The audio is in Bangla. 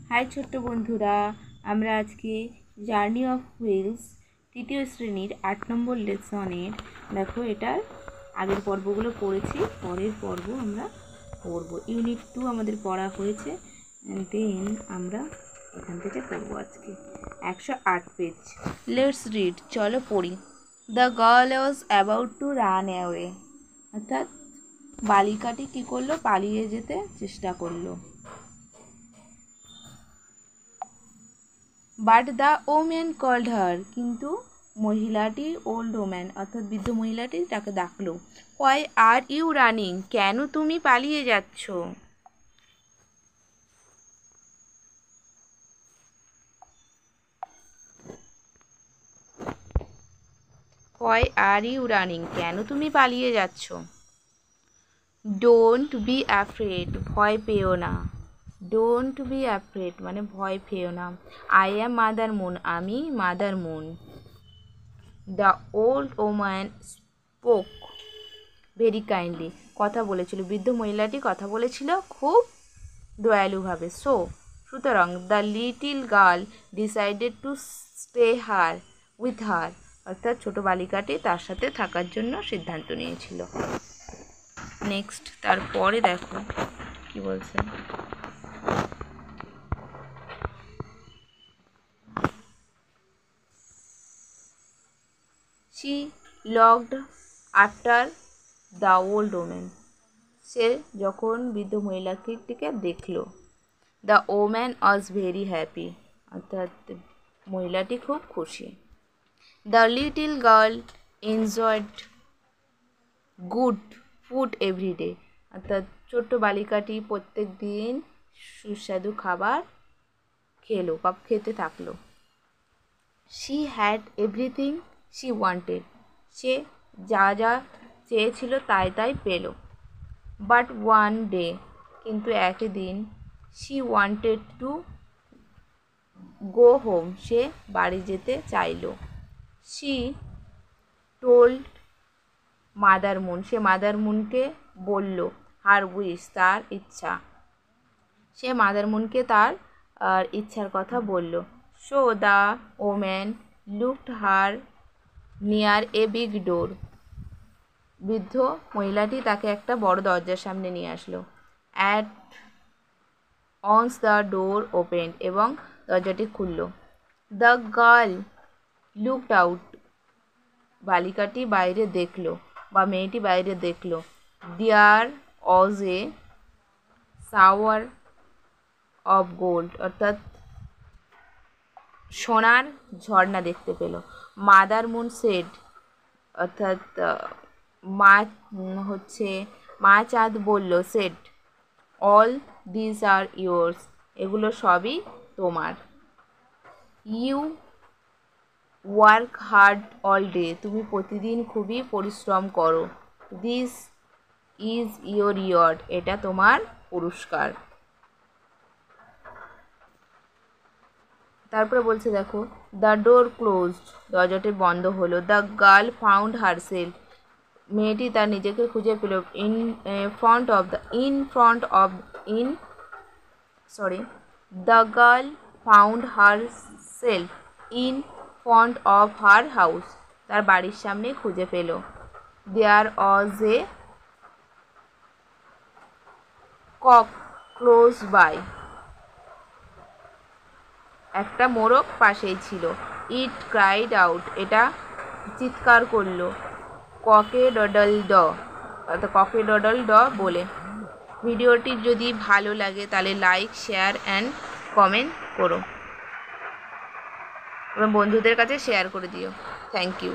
হাই ছোট্ট বন্ধুরা, আমরা আজকে জার্নি অফ হুইলস তৃতীয় শ্রেণীর 8 নম্বর লেসনের দেখো এটার আগের পর্বগুলো পড়েছি, পরের পর্ব আমরা পড়ব। ইউনিট 2 আমাদের পড়া হয়েছে, দেন আমরা এখান থেকে পড়ব আজকে 108 পেজ। লেটস রিড, চলো পড়ি। The girl was about to run away, অর্থাৎ বালিকাটি কী করলো, পালিয়ে যেতে চেষ্টা করলো। But the woman called her, কিন্তু মহিলাটি ওল্ড ওম্যান অর্থাৎ বৃদ্ধ মহিলাটি তাকে ডাকলো। হোয়াই আর ইউ রানিং, কেন তুমি পালিয়ে যাচ্ছ? হোয়াই আর ইউ রানিং, কেন তুমি পালিয়ে যাচ্ছ? ডোন্ট বি অ্যাফ্রেড, ভয় পেও না। ডোন্ট বি অ্যাফ্রেড মানে ভয় পেও না। আই অ্যাম মাদার মুন, আমি mother moon. The old woman spoke very kindly, কথা বলেছিল, বৃদ্ধ মহিলাটি কথা বলেছিল খুব দয়ালুভাবে। সুতরাং the little girl decided to stay with her, অর্থাৎ ছোট বালিকাটি তার সাথে থাকার জন্য সিদ্ধান্ত নিয়েছিল। নেক্সট, তারপরে দেখো কি বলছে। She looked after the old woman, সে যখন বৃদ্ধ মহিলাটিকে দেখল। The woman was very happy, অর্থাৎ মহিলাটি খুব খুশি। The little girl enjoyed good food every day, অর্থাৎ ছোট্ট বালিকাটি প্রত্যেক দিন সুস্বাদু খাবার খেতে থাকলো। She had everything she wanted, সে যা যা চেয়েছিল তাই পেল। বাট ওয়ান ডে, কিন্তু একদিন, she wanted to go home, সে বাড়ি যেতে চাইল। শি টোল্ড মাদার মুন, সে মাদার মুনকে বলল হার উইশ, তার ইচ্ছা। সে মাদার মুনকে তার ইচ্ছার কথা বলল। So the woman looked her near a big door, বৃদ্ধ মহিলাটি তাকে একটা বড় দরজার সামনে নিয়ে আসলো। At once the door opened, এবং দরজাটি খুলল। দ্য গার্ল লুকড আউট, বালিকাটি বাইরে দেখলো বা মেয়েটি বাইরে দেখলো। There was a shower of gold, অর্থাৎ সোনার ঝর্ণা দেখতে পেল। মাদার মুন সেড, অর্থাৎ মা চাঁদ বলল, said all this are yours, এগুলো সবই তোমার। You work hard all day, তুমি প্রতিদিন খুবই পরিশ্রম করো। দিস ইজ ইয়োর রিওয়ার্ড, এটা তোমার পুরস্কার। তারপরে বলছে দেখো, দ্য ডোর ক্লোজড, দরজাটি বন্ধ হলো। দ্য গার্ল ফাউন্ড হারসেলফ, মেয়েটি তার নিজেকে খুঁজে পেল। The girl found herself in front of her house, তার বাড়ির সামনে খুঁজে পেল। দেয়ার was A cock close by, একটা মোরগ পাশেই ছিল। ইট ক্রাইড আউট, এটা চিৎকার করলো। ককে ডডল ড, অর্থাৎ ককে ডডল ড বলে। ভিডিওটি যদি ভালো লাগে তাহলে লাইক, শেয়ার অ্যান্ড কমেন্ট করো এবং বন্ধুদের কাছে শেয়ার করে দিও। Thank you.